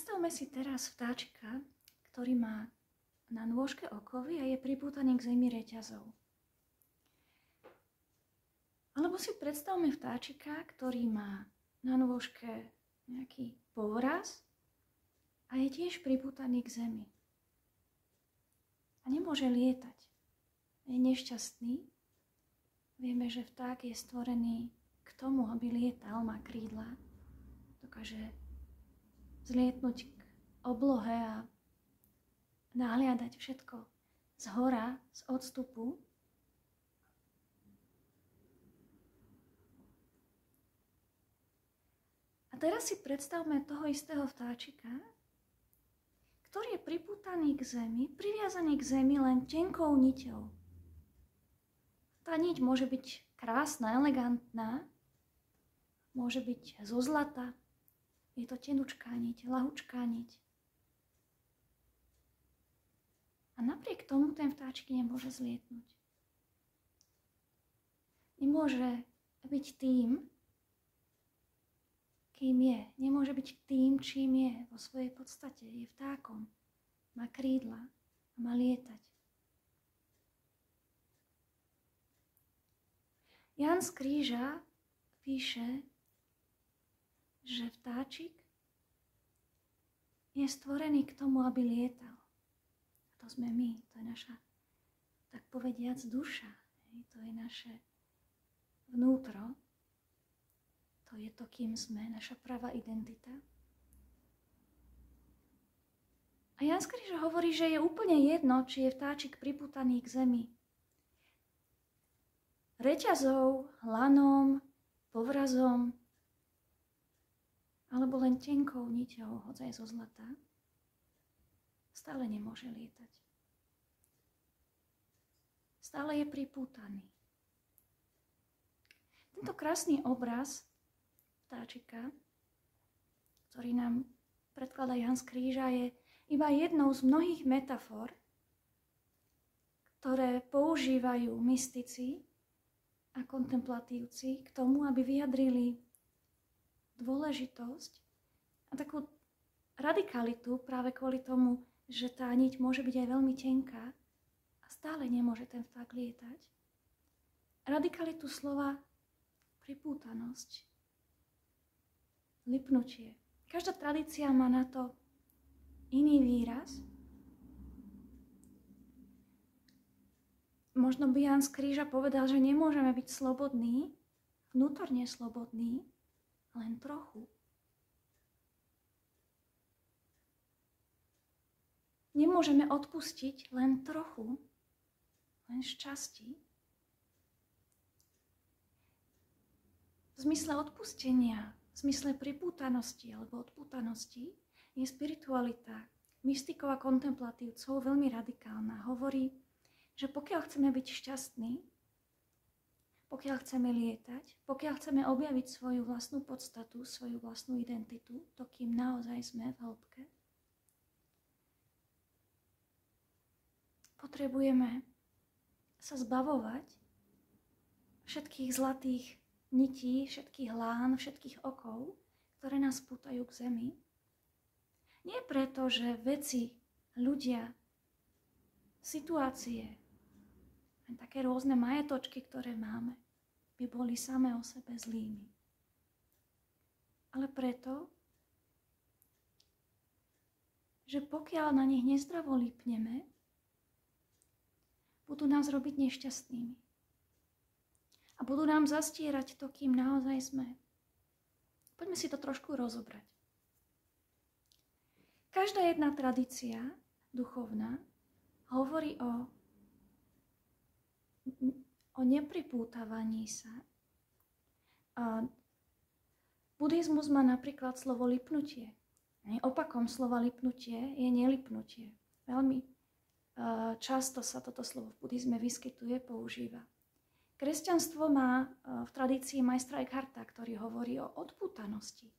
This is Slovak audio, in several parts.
Predstavme si teraz vtáčika, ktorý má na nôžke okovy a je pripútaný k zemi reťazou. Alebo si predstavme vtáčika, ktorý má na nôžke nejaký povraz a je tiež pripútaný k zemi. A nemôže lietať. Je nešťastný. Vieme, že vták je stvorený k tomu, aby lietal, má krídla. Dokáže zlietnúť k oblohe a nahliadať všetko z hora, z odstupu. A teraz si predstavme toho istého vtáčika, ktorý je pripútaný k zemi, priviazaný k zemi len tenkou niťou. Tá niť môže byť krásna, elegantná, môže byť zo zlata, je to tenučká niť, lahučká niť. A napriek tomu ten vtáčik nemôže zlietnúť. Nemôže byť tým, kým je. Nemôže byť tým, čím je vo svojej podstate. Je vtákom. Má krídla a má lietať. Ján z Kríža píše, že vtáčik je stvorený k tomu, aby lietal. A to sme my. To je naša, tak povediac, duša. To je naše vnútro. To je to, kým sme, naša pravá identita. A Ján z Kríža hovorí, že je úplne jedno, či je vtáčik pripútaný k zemi reťazou, lanom, povrazom, alebo len tenkou niťou, hoď aj zo zlata, stále nemôže lietať. Stále je pripútaný. Tento krásny obraz vtáčika, ktorý nám predkladá Ján z Kríža, je iba jednou z mnohých metafor, ktoré používajú mystici a kontemplatívci k tomu, aby vyjadrili dôležitosť a takú radikalitu práve kvôli tomu, že tá niť môže byť aj veľmi tenká a stále nemôže ten vták lietať. Radikalitu slova pripútanosť, lipnutie. Každá tradícia má na to iný výraz. Možno by Ján z Kríža povedal, že nemôžeme byť slobodní, vnútorne slobodní, len trochu. Nemôžeme odpustiť len trochu, len šťastí. V zmysle odpustenia, v zmysle pripútanosti alebo odpútanosti je spiritualita mystikov a kontemplatívcov veľmi radikálna. Hovorí, že pokiaľ chceme byť šťastní, pokiaľ chceme lietať, pokiaľ chceme objaviť svoju vlastnú podstatu, svoju vlastnú identitu, to, kým naozaj sme v hĺbke, potrebujeme sa zbavovať všetkých zlatých nití, všetkých lán, všetkých okov, ktoré nás pútajú k zemi. Nie preto, že veci, ľudia, situácie, také rôzne majetočky, ktoré máme, by boli samé o sebe zlými. Ale preto, že pokiaľ na nich nezdravo lípneme, budú nás robiť nešťastnými. A budú nám zastierať to, kým naozaj sme. Poďme si to trošku rozobrať. Každá jedna tradícia duchovná hovorí o nepripútavaní sa. A buddhizmus má napríklad slovo lipnutie. Opakom slova lipnutie je nelipnutie. Veľmi často sa toto slovo v buddhizme vyskytuje, používa. Kresťanstvo má v tradícii majstra Eckharta, ktorý hovorí o odpútanosti.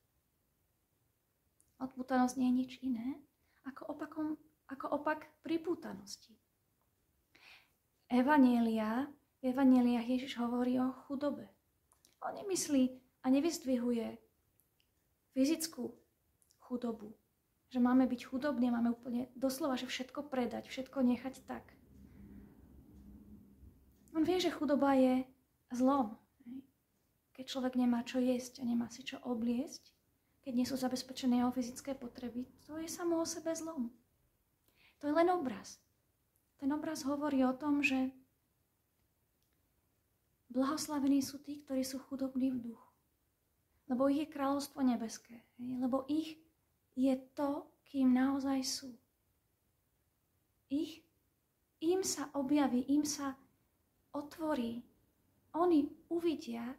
Odpútanosť nie je nič iné ako opak pripútanosti. V evanjeliách Ježiš hovorí o chudobe. On nemyslí a nevyzdvihuje fyzickú chudobu, že máme byť chudobní, máme úplne doslova, že všetko predať, všetko nechať tak. On vie, že chudoba je zlom. Keď človek nemá čo jesť a nemá si čo obliecť, keď nie sú zabezpečené jeho fyzické potreby, to je samo o sebe zlom. To je len obraz. Ten obraz hovorí o tom, že blahoslavení sú tí, ktorí sú chudobní v duchu. Lebo ich je kráľovstvo nebeské. Lebo ich je to, kým naozaj sú. Im sa objaví, im sa otvorí. Oni uvidia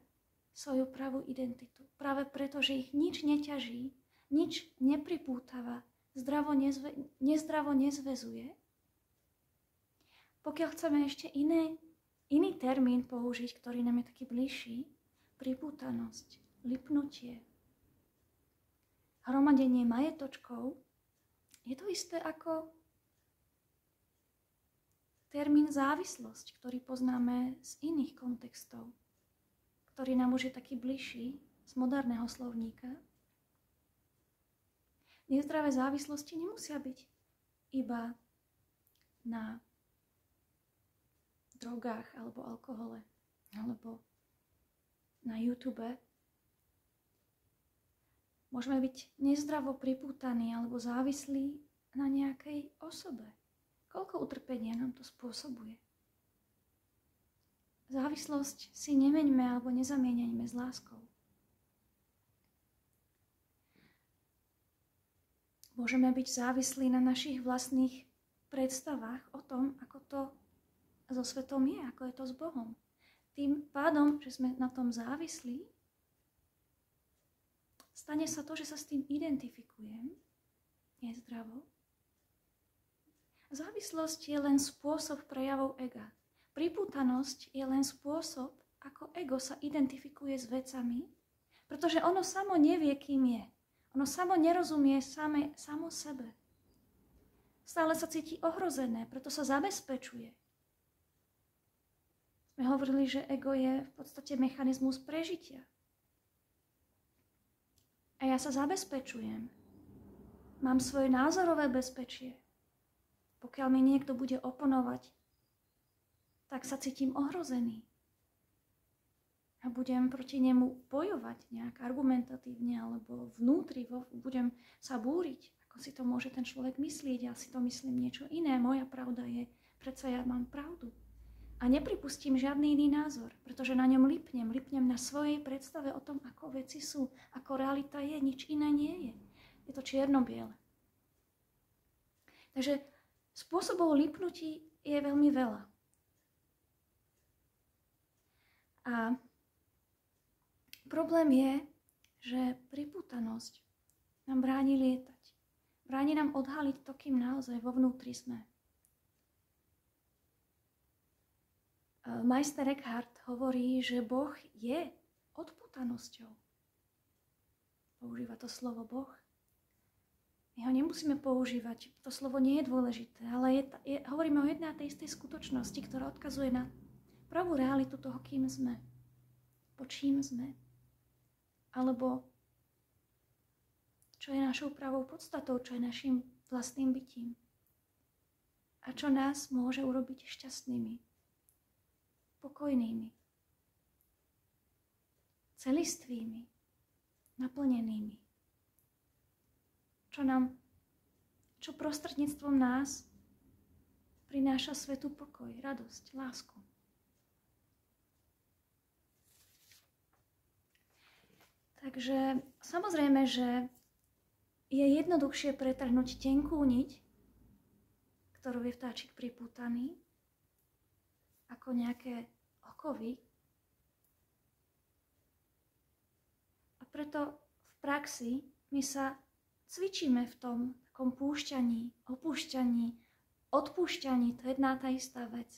svoju pravú identitu. Práve preto, že ich nič neťaží, nič nepripútava, nezdravo nezväzuje. Pokiaľ chceme ešte iný termín použiť, ktorý nám je taký bližší, pripútanosť, lipnutie, hromadenie majetokov, je to isté ako termín závislosť, ktorý poznáme z iných kontextov, ktorý nám už je taký bližší z moderného slovníka. Nezdravé závislosti nemusia byť iba na drogách alebo alkohole alebo na YouTube. Môžeme byť nezdravo pripútaní alebo závislí na nejakej osobe. Koľko utrpenia nám to spôsobuje? Závislosť si nemeňme alebo nezamieňajme s láskou. Môžeme byť závislí na našich vlastných predstavách o tom, ako to so svetom je, ako je to s Bohom. Tým pádom, že sme na tom závislí, stane sa to, že sa s tým identifikujem nezdravo. Závislosť je len spôsob prejavov ega. Pripútanosť je len spôsob, ako ego sa identifikuje s vecami, pretože ono samo nevie, kým je. Ono samo nerozumie samo sebe. Stále sa cíti ohrozené, preto sa zabezpečuje. Sme hovorili, že ego je v podstate mechanizmus prežitia. A ja sa zabezpečujem. Mám svoje názorové bezpečie. Pokiaľ mi niekto bude oponovať, tak sa cítim ohrozený. A budem proti nemu bojovať nejak argumentatívne alebo vnútri, budem sa búriť, ako si to môže ten človek myslieť, ja si to myslím niečo iné, moja pravda je, predsa ja mám pravdu. A nepripustím žiadny iný názor, pretože na ňom lipnem na svojej predstave o tom, ako veci sú, ako realita je, nič iné nie je. Je to čierno-biele. Takže spôsobov lipnutí je veľmi veľa. A problém je, že pripútanosť nám bráni lietať. Bráni nám odhaliť to, kým naozaj vo vnútri sme. Majster Eckhart hovorí, že Boh je odpútanosťou. Používa to slovo Boh. My ho nemusíme používať, to slovo nie je dôležité, ale hovoríme o jednej a tej istej skutočnosti, ktorá odkazuje na pravú realitu toho, kým sme, po čím sme, alebo čo je našou pravou podstatou, čo je našim vlastným bytím a čo nás môže urobiť šťastnými, pokojnými, celistvými, naplnenými. Čo prostredníctvom nás prináša svetu pokoj, radosť, lásku. Takže samozrejme, že je jednoduchšie pretrhnúť tenkú niť, ktorou je vtáčik pripútaný, ako nejaké okovy. A preto v praxi my sa cvičíme v tom takom púšťaní, opúšťaní, odpúšťaní, to je jedna tá istá vec.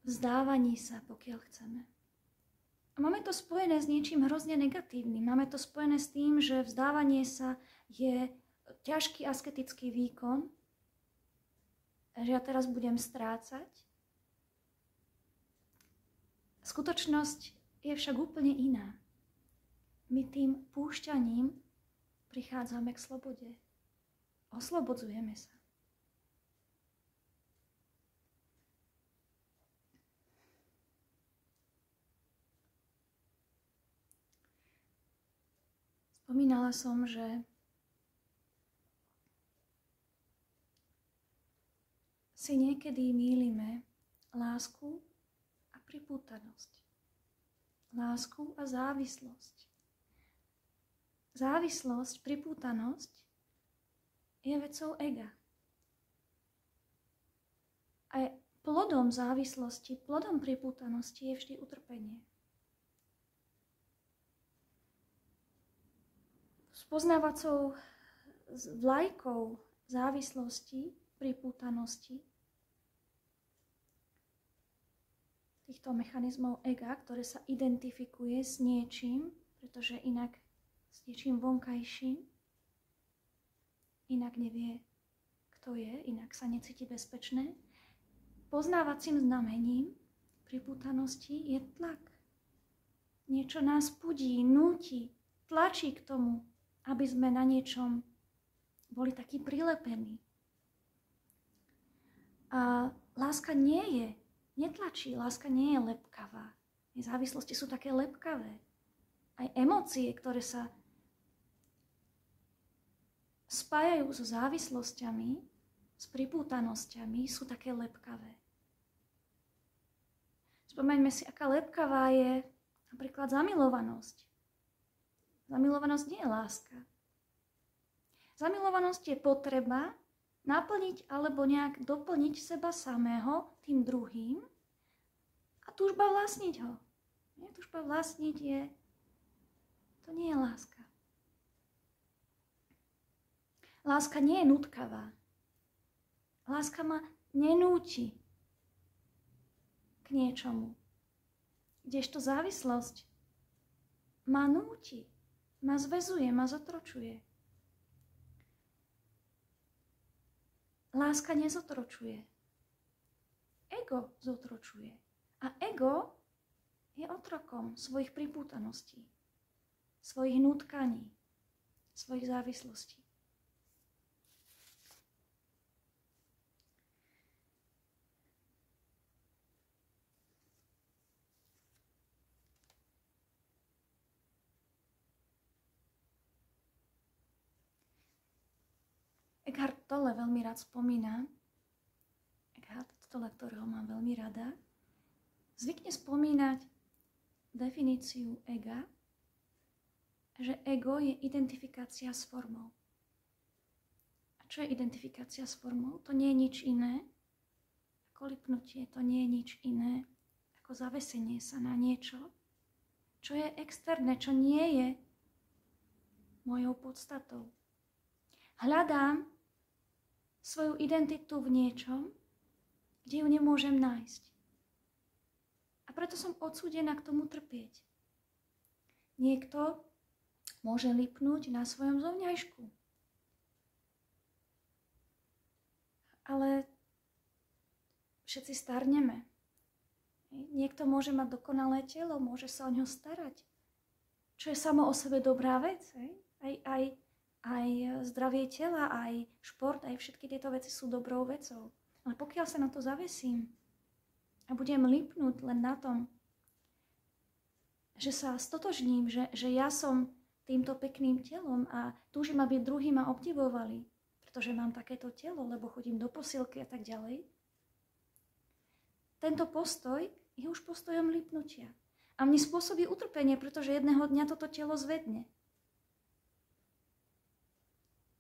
Vzdávaní sa, pokiaľ chceme. A máme to spojené s niečím hrozne negatívnym. Máme to spojené s tým, že vzdávanie sa je ťažký asketický výkon, že ja teraz budem strácať. Skutočnosť je však úplne iná. my tým púšťaním prichádzame k slobode. Oslobodzujeme sa. Spomínala som, že si niekedy mýlime lásku a pripútanosť. Lásku a závislosť. Závislosť, pripútanosť je vecou ega. A plodom závislosti, plodom pripútanosti je vždy utrpenie. Spoznávacou vlajkou závislosti, pripútanosti, týchto mechanizmov ega, ktoré sa identifikuje s niečím, pretože inak s niečím vonkajším, inak nevie, kto je, inak sa necíti bezpečné. Poznávacím znamením pripútanosti je tlak. Niečo nás pudí, núti, tlačí k tomu, aby sme na niečom boli takí prilepení. A láska netlačí, láska nie je lepkavá. Závislosti sú také lepkavé. Aj emócie, ktoré sa spájajú so závislosťami, s pripútanosťami, sú také lepkavé. Spomeňme si, aká lepkavá je napríklad zamilovanosť. Zamilovanosť nie je láska. Zamilovanosť je potreba naplniť alebo nejak doplniť seba samého tým druhým a túžba vlastniť ho. Túžba vlastniť to nie je láska. Láska nie je nutkavá. Láska ma nenúti k niečomu. Kdežto závislosť ma núti, ma zväzuje, ma zotročuje. Láska nezotročuje. Ego zotročuje. A ego je otrokom svojich pripútaností, svojich nutkaní, svojich závislostí. Eckhart Tolle veľmi rád spomína, Eckhart Tolle, ktorého mám veľmi rada, zvykne spomínať definíciu ega, že ego je identifikácia s formou. A čo je identifikácia s formou? To nie je nič iné ako lipnutie, to nie je nič iné ako zavesenie sa na niečo, čo je externé, čo nie je mojou podstatou. Hľadám svoju identitu v niečom, kde ju nemôžem nájsť. A preto som odsúdená k tomu trpieť. Niekto môže lipnúť na svojom zovňajšku. Ale všetci starneme. Niekto môže mať dokonalé telo, môže sa o ňo starať. Čo je samo o sebe dobrá vec. Aj zdravie tela, aj šport, aj všetky tieto veci sú dobrou vecou. Ale pokiaľ sa na to zavesím a budem lipnúť len na tom, že sa stotožním, že ja som týmto pekným telom a túžim, aby druhí ma obdivovali, pretože mám takéto telo, lebo chodím do posilky a tak ďalej, tento postoj je už postojom lipnutia. A mne spôsobí utrpenie, pretože jedného dňa toto telo zvedne.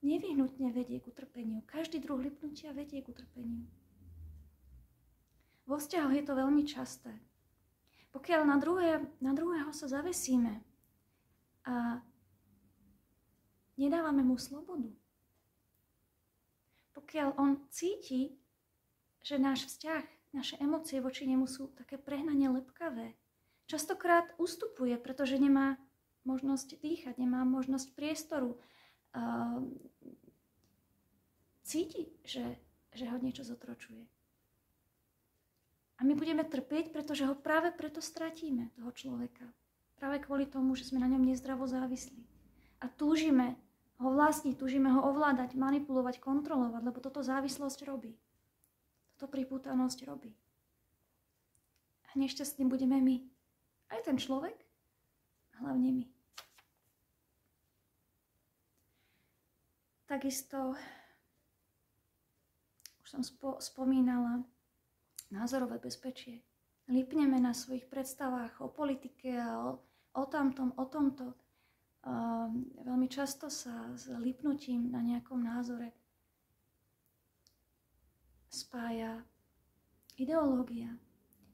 Nevyhnutne vedie k utrpeniu. Každý druh lipnutia vedie k utrpeniu. Vo vzťahoch je to veľmi časté. Pokiaľ na druhého sa zavesíme a nedávame mu slobodu, pokiaľ on cíti, že náš vzťah, naše emócie voči nemu sú také prehnane lepkavé, častokrát ustupuje, pretože nemá možnosť dýchať, nemá možnosť priestoru, cíti, že ho niečo zotročuje. A my budeme trpieť, pretože ho práve preto stratíme, toho človeka. Práve kvôli tomu, že sme na ňom nezdravo závislí. A túžime ho vlastniť, túžime ho ovládať, manipulovať, kontrolovať, lebo toto závislosť robí. Toto pripútanosť robí. A nešťastní budeme my. Aj ten človek, hlavne my. Takisto, už som spomínala, názorové bezpečie. Lipneme na svojich predstavách o politike a o tamtom, o tomto. Veľmi často sa s lipnutím na nejakom názore spája ideológia,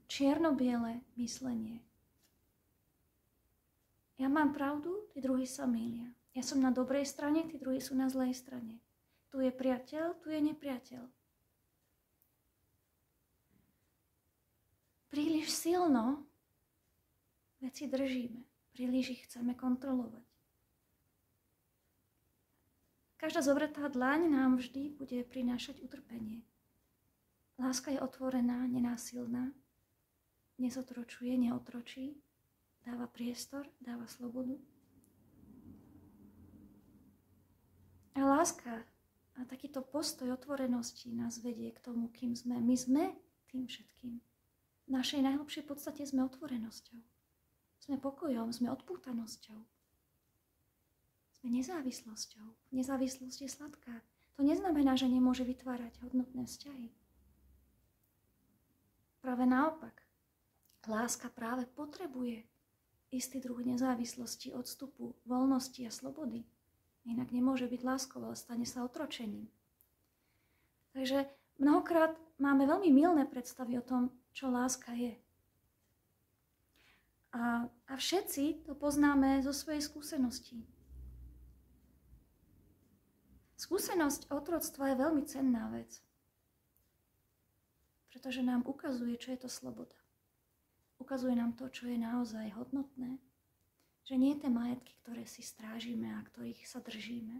čierno-biele myslenie. Ja mám pravdu, tí druhí sa mýlia. Ja som na dobrej strane, tí druhí sú na zlej strane. Tu je priateľ, tu je nepriateľ. Príliš silno veci držíme, príliš ich chceme kontrolovať. Každá zovretá dlaň nám vždy bude prinášať utrpenie. Láska je otvorená, nenásilná, nezotročuje, neotročí, dáva priestor, dáva slobodu. A láska a takýto postoj otvorenosti nás vedie k tomu, kým sme. My sme tým všetkým. V našej najhlbšej podstate sme otvorenosťou. Sme pokojom, sme odpútanosťou. Sme nezávislosťou. Nezávislosť je sladká. To neznamená, že nemôže vytvárať hodnotné vzťahy. Práve naopak. Láska práve potrebuje istý druh nezávislosti, odstupu, voľnosti a slobody. Inak nemôže byť láskou, ale stane sa otročením. Takže mnohokrát máme veľmi mylné predstavy o tom, čo láska je. A všetci to poznáme zo svojej skúsenosti. Skúsenosť otroctva je veľmi cenná vec, pretože nám ukazuje, čo je to sloboda. Ukazuje nám to, čo je naozaj hodnotné, že nie tie majetky, ktoré si strážime a ktorých sa držíme,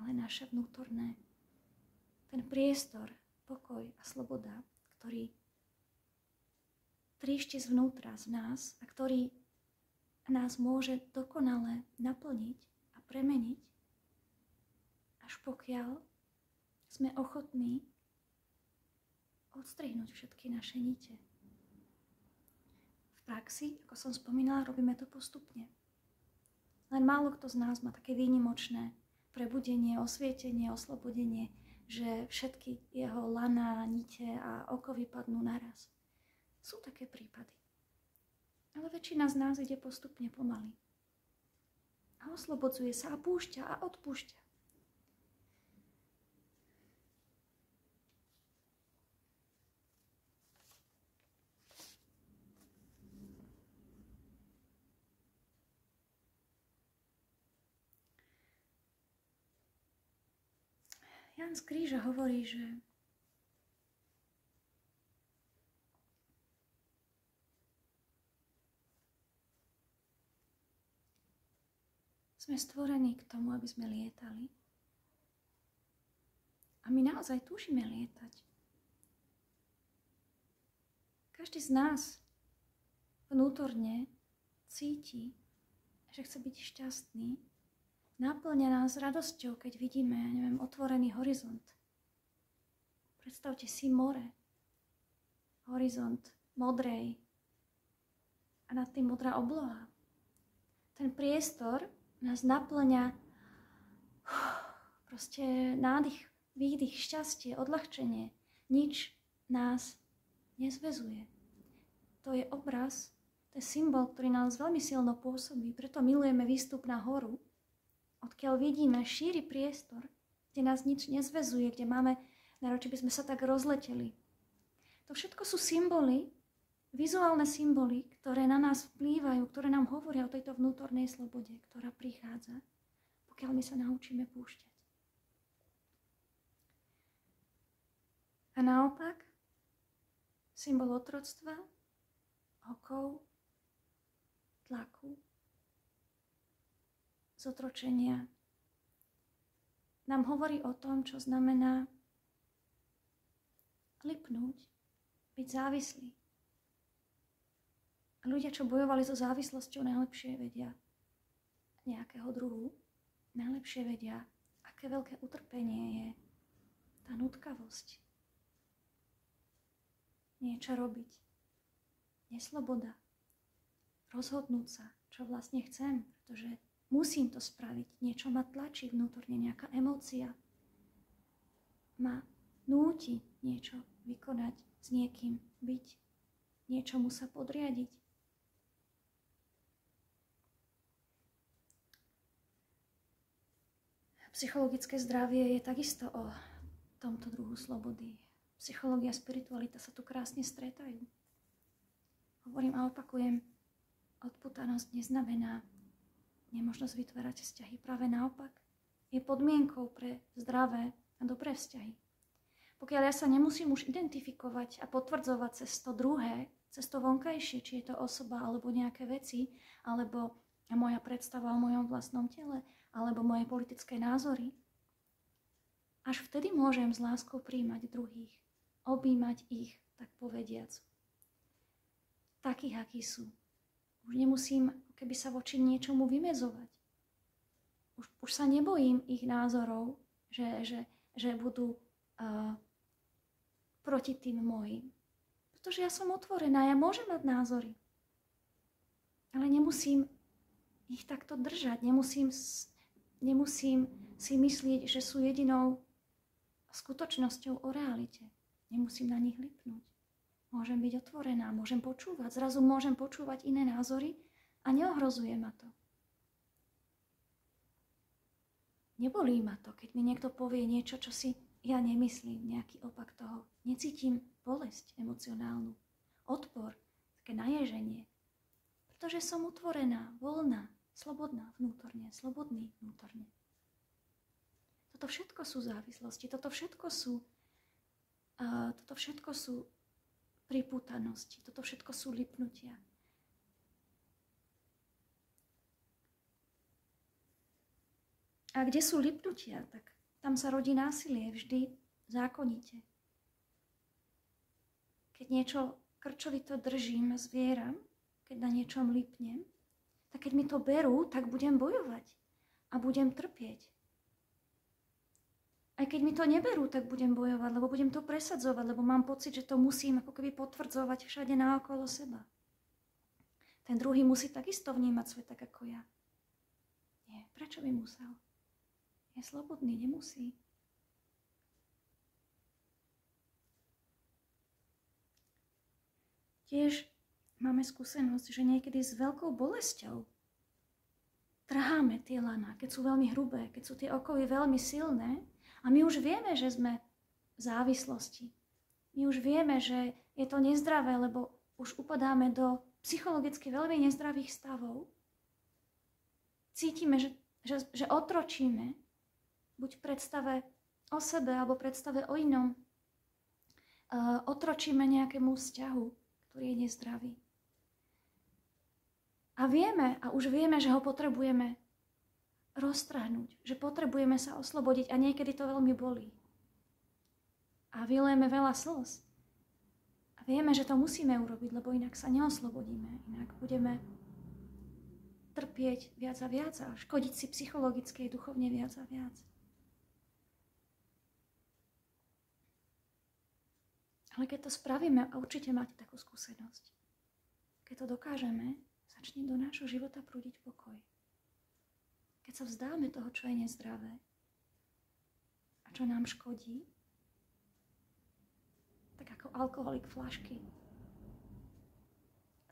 ale naše vnútorné, ten priestor, pokoj a sloboda, ktorý tríšti zvnútra z nás a ktorý nás môže dokonale naplniť a premeniť, až pokiaľ sme ochotní odstrihnúť všetky naše nite. V praxi, ako som spomínala, robíme to postupne. Len málo kto z nás má také výnimočné prebudenie, osvietenie, oslobodenie, že všetky jeho laná, nite a okovy padnú naraz. Sú také prípady. Ale väčšina z nás ide postupne pomaly. A oslobodzuje sa a púšťa a odpúšťa. Ján z Kríža hovorí, že sme stvorení k tomu, aby sme lietali. A my naozaj túžime lietať. Každý z nás vnútorne cíti, že chce byť šťastný. Náplňa nás radosťou, keď vidíme, otvorený horizont. Predstavte si more. Horizont modrej a nad tým modrá obloha. Ten priestor nás naplňa proste nádych, výdych, šťastie, odľahčenie. Nič nás nezväzuje. To je obraz, to je symbol, ktorý nás veľmi silno pôsobí. Preto milujeme výstup na horu, odkiaľ vidíme šíry priestor, kde nás nič nezväzuje, kde máme, najradšej by sme sa tak rozleteli. To všetko sú symboly, vizuálne symboly, ktoré na nás vplývajú, ktoré nám hovoria o tejto vnútornej slobode, ktorá prichádza, pokiaľ my sa naučíme púšťať. A naopak, symbol otroctva, okov, tlaku, zotročenia nám hovorí o tom, čo znamená lipnúť, byť závislý. Ľudia, čo bojovali so závislosťou, najlepšie vedia nejakého druhu, najlepšie vedia, aké veľké utrpenie je tá nutkavosť. Niečo robiť. Nesloboda. Rozhodnúť sa, čo vlastne chcem, pretože musím to spraviť. Niečo ma tlačí vnútorne, nejaká emócia ma núti niečo vykonať, s niekým byť, niečomu sa podriadiť. Psychologické zdravie je takisto o tomto druhu slobody. Psychológia a spiritualita sa tu krásne stretajú. Hovorím a opakujem, odputanosť neznamená nemožnosť vytvárať vzťahy. Práve naopak, je podmienkou pre zdravé a dobré vzťahy. Pokiaľ ja sa nemusím už identifikovať a potvrdzovať cez to druhé, cez to vonkajšie, či je to osoba alebo nejaké veci, alebo moja predstava o mojom vlastnom tele, alebo moje politické názory, až vtedy môžem s láskou prijímať druhých, objímať ich, tak povediac. Takých, akí sú. Už nemusím keby sa voči niečomu vymedzovať. Už sa nebojím ich názorov, že budú proti tým mojim. Pretože ja som otvorená, ja môžem mať názory. Ale nemusím ich takto držať, nemusím si myslieť, že sú jedinou skutočnosťou o realite. Nemusím na nich lipnúť. Môžem byť otvorená, môžem počúvať. Zrazu môžem počúvať iné názory a neohrozuje ma to. Nebolí ma to, keď mi niekto povie niečo, čo si ja nemyslím, nejaký opak toho. Necítim bolesť emocionálnu, odpor, také naježenie. Pretože som otvorená, voľná, slobodná vnútorne, slobodný vnútorne. Toto všetko sú závislosti, toto všetko sú pripútanosti, toto všetko sú lipnutia. A kde sú lipnutia, tak tam sa rodí násilie vždy zákonite. Keď niečo krčovito držím, zvieram, keď na niečom lipnem, tak keď mi to berú, tak budem bojovať a budem trpieť. Aj keď mi to neberú, tak budem bojovať, lebo budem to presadzovať, lebo mám pocit, že to musím ako keby potvrdzovať všade naokolo seba. Ten druhý musí takisto vnímať svet tak ako ja. Nie, prečo by musel? Je slobodný, nemusí. Tiež máme skúsenosť, že niekedy s veľkou bolesťou trháme tie lana, keď sú veľmi hrubé, keď sú tie okovy veľmi silné a my už vieme, že sme v závislosti. My už vieme, že je to nezdravé, lebo už upadáme do psychologicky veľmi nezdravých stavov. Cítime, že otročíme buď v predstave o sebe alebo predstave o inom. Otročíme nejakému vzťahu, ktorý je nezdravý. A už vieme, že ho potrebujeme roztrhnúť, že potrebujeme sa oslobodiť a niekedy to veľmi bolí. A vylejeme veľa slz. A vieme, že to musíme urobiť, lebo inak sa neoslobodíme, inak budeme trpieť viac a viac a škodiť si psychologicky a duchovne viac a viac. Ale keď to spravíme, a určite máte takú skúsenosť, keď to dokážeme, začne do nášho života prúdiť pokoj. Keď sa vzdáme toho, čo je nezdravé a čo nám škodí, tak ako alkoholik fľašky,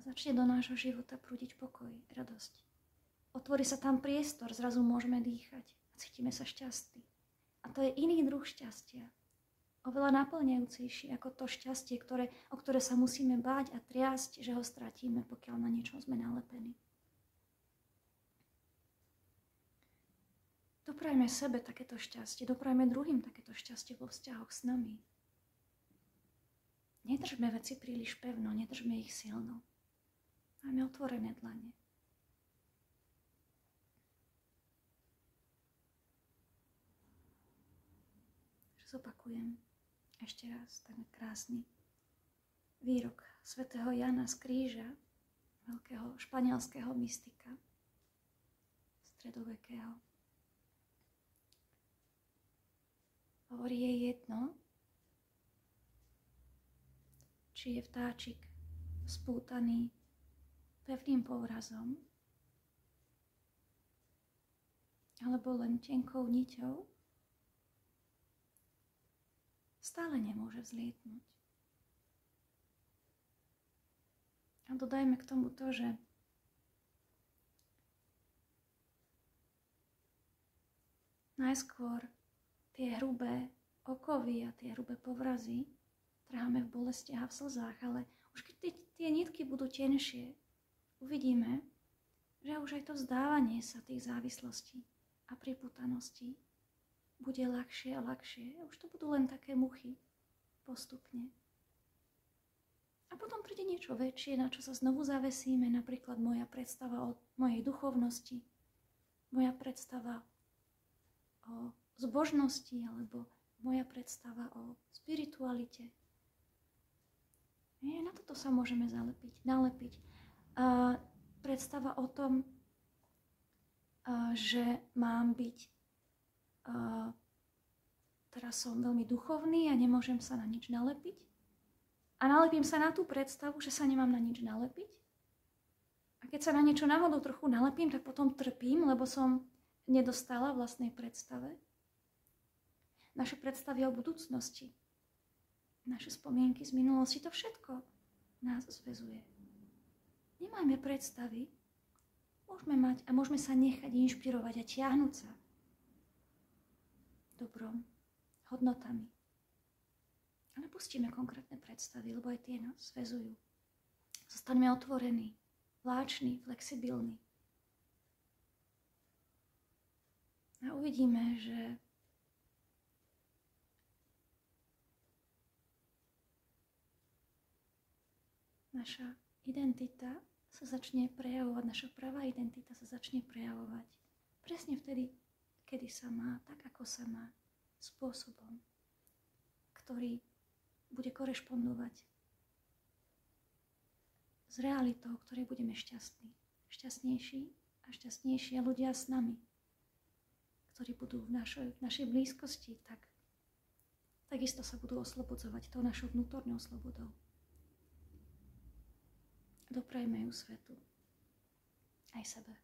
začne do nášho života prúdiť pokoj, radosť. Otvorí sa tam priestor, zrazu môžeme dýchať a cítime sa šťastní. A to je iný druh šťastia. Oveľa naplňajúcejší ako to šťastie, o ktoré sa musíme báť a triasť, že ho stratíme, pokiaľ na niečom sme nalepení. Doprajme sebe takéto šťastie, doprajme druhým takéto šťastie vo vzťahoch s nami. Nedržme veci príliš pevno, nedržme ich silno. Máme otvorené dlane. Zopakujem ešte raz ten krásny výrok svätého Jana z kríža, veľkého španielského mystika stredovekého. Hovorí, je jedno, či je vtáčik spútaný pevným povrazom alebo len tenkou niťou, stále nemôže vzlietnúť. A dodajme k tomu to, že najskôr tie hrubé okovy a tie hrubé povrazy trháme v bolestiach a v slzách, ale už keď tie nitky budú tenšie, uvidíme, že už aj to vzdávanie sa tých závislostí a pripútaností bude ľahšie a ľahšie. Už to budú len také muchy postupne. A potom príde niečo väčšie, na čo sa znovu zavesíme, napríklad moja predstava o mojej duchovnosti, moja predstava o zbožnosti alebo moja predstava o spiritualite. Na toto sa môžeme nalepiť. Predstava o tom, že mám byť, teraz som veľmi duchovný a nemôžem sa na nič nalepiť. A nalepím sa na tú predstavu, že sa nemám na nič nalepiť. A keď sa na niečo náhodou trochu nalepím, tak potom trpím, lebo som nedostala vlastnej predstave. Naše predstavy o budúcnosti, naše spomienky z minulosti, to všetko nás zväzuje. Nemáme predstavy, môžeme mať a môžeme sa nechať inšpirovať a tiahnuť sa dobrom, hodnotami. Ale pustíme konkrétne predstavy, lebo aj tie nás zväzujú. Zostaneme otvorení, vláční, flexibilní. A uvidíme, že naša identita sa začne prejavovať, naša pravá identita sa začne prejavovať presne vtedy, kedy sa má, tak ako sa má, spôsobom, ktorý bude korešpondovať s realitou, ktorej budeme šťastní. Šťastnejší a šťastnejší ľudia s nami, ktorí budú v našej blízkosti, takisto sa budú oslobodzovať tou našou vnútornou slobodou. Doprajme ju svetu aj sebe.